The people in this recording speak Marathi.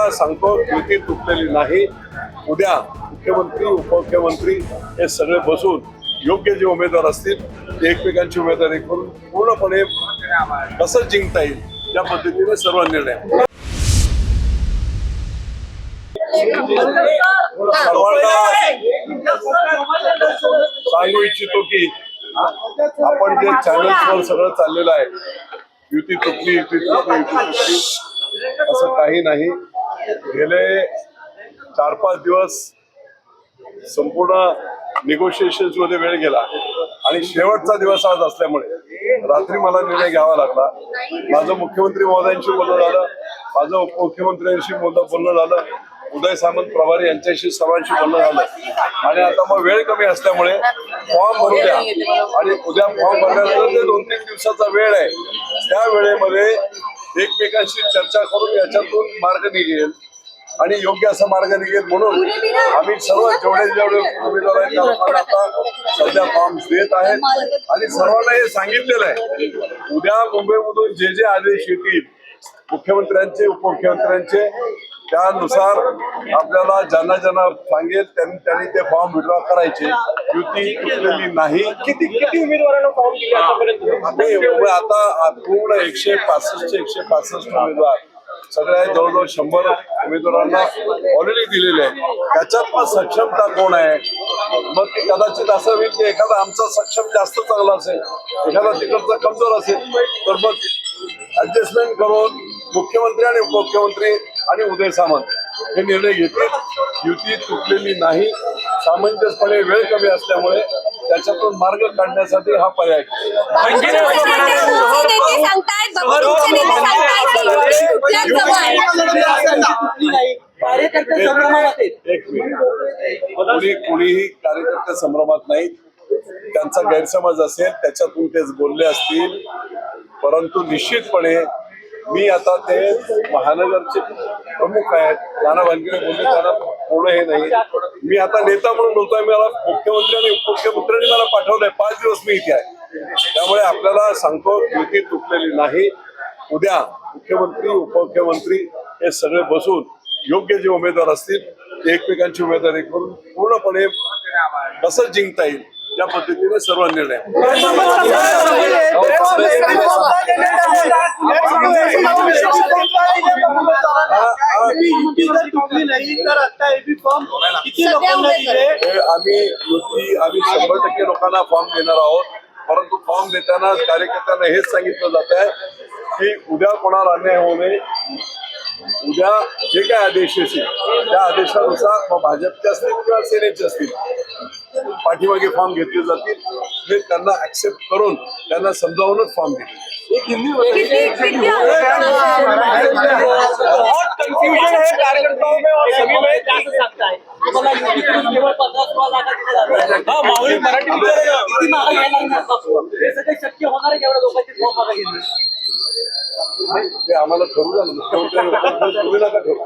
आपल्याला सांगतो युती तुटलेली नाही. उद्या मुख्यमंत्री उपमुख्यमंत्री हे सगळे बसून योग्य जे उमेदवार असतील ते एकमेकांची उमेदवारी करून पूर्णपणे कसं जिंकता येईल या पद्धतीने सर्व निर्णय. सर्वांना सांगू इच्छितो की आपण जे चॅनल्सवर सगळं चाललेलं आहे, युती तुटली युती तुटली युती तुटली असं काही नाही. गेले 4-5 दिवस संपूर्ण निगोशिएशन्स मध्ये वेळ गेला आणि शेवटचा दिवस आज असल्यामुळे रात्री मला निर्णय घ्यावा लागला. माझं मुख्यमंत्री महोदयांशी बोलणं झालं, माझं उपमुख्यमंत्र्यांशी बोलणं झालं, उदय सामंत प्रभारी यांच्याशी सर्वांशी बोलणं झालं आणि आता मग वेळ कमी असल्यामुळे फॉर्म भरू द्या आणि उद्या फॉर्म भरल्यानंतर जे 2-3 दिवसाचा वेळ आहे त्या वेळेमध्ये एकमेकांशी चर्चा करून याच्यातून मार्ग निघेल आणि योग्य असा मार्ग निघेल म्हणून आम्ही सर्व जेवढे उमेदवार आहेत त्यांना आता सध्या फॉर्म देत आहेत आणि सर्वांना हे सांगितलेलं आहे उद्या मुंबईमधून जे जे आदेश येतील मुख्यमंत्र्यांचे उपमुख्यमंत्र्यांचे त्यानुसार आपल्याला ज्यांना सांगेल त्यांनी ते फॉर्म विड्रॉ करायचे. युती तुटलेली नाही. किती उमेदवारांना फॉर्म दिले आता पूर्ण 165 उमेदवार सगळ्या जवळजवळ 100 उमेदवारांना ऑलरेडी दिलेले आहे. त्याच्यात पण सक्षमता कोण आहे? मग ते कदाचित असं होईल की एखादा आमचा सक्षम जास्त चांगला असेल, एखादा तिकडचा कमजोर असेल, तर मग ऍडजस्टमेंट करून मुख्यमंत्री आणि उपमुख्यमंत्री आणि उदय सामंत हे निर्णय घेतील. युती तुटलेली नाही. सामंजस्यपणे वेळ कमी असल्यामुळे त्याच्यातून मार्ग काढण्यासाठी हा पर्याय. कुणीही कार्यकर्ते संभ्रमात नाहीत. त्यांचा गैरसमज असेल त्याच्यातून तेच बोलले असतील, परंतु निश्चितपणे मी आता ते महानगरचे प्रमुख आहेत, नाना भानगिरे बोलले त्यांना पूर्ण हे नाही. मी आता नेता म्हणून बोलतोय. मला मुख्यमंत्री आणि उपमुख्यमंत्र्यांनी मला पाठवलंय. 5 दिवस मी इथे आहे. त्यामुळे आपल्याला सांगतो युती तुटलेली नाही. उद्या मुख्यमंत्री उपमुख्यमंत्री हे सगळे बसून योग्य जे उमेदवार असतील ते एकमेकांची उमेदवारी करून पूर्णपणे कसं जिंकता येईल या पद्धतीने सर्व निर्णय. आम्ही 100% लोकांना फॉर्म देणार आहोत, परंतु फॉर्म देताना कार्यकर्त्यांना हेच सांगितलं जात आहे की उद्या कोणाला अन्याय होऊ नये. उद्या जे काय आदेश येतील त्या आदेशानुसार मग भाजपचे असतील किंवा सेनेचे असतील पाठीमागे फॉर्म घेतले जातील. हे त्यांना ऍक्सेप्ट करून त्यांना समजावूनच फॉर्म देतील. कंफ्यूजन है कार्यकर्ताओं में और सभी में जा सकता है. शक्य होणार आहे एवढ्या लोकांची फॉर्म मागे घेणं ते आम्हाला ठरवू द्या. मुख्यमंत्री नका ठरवू.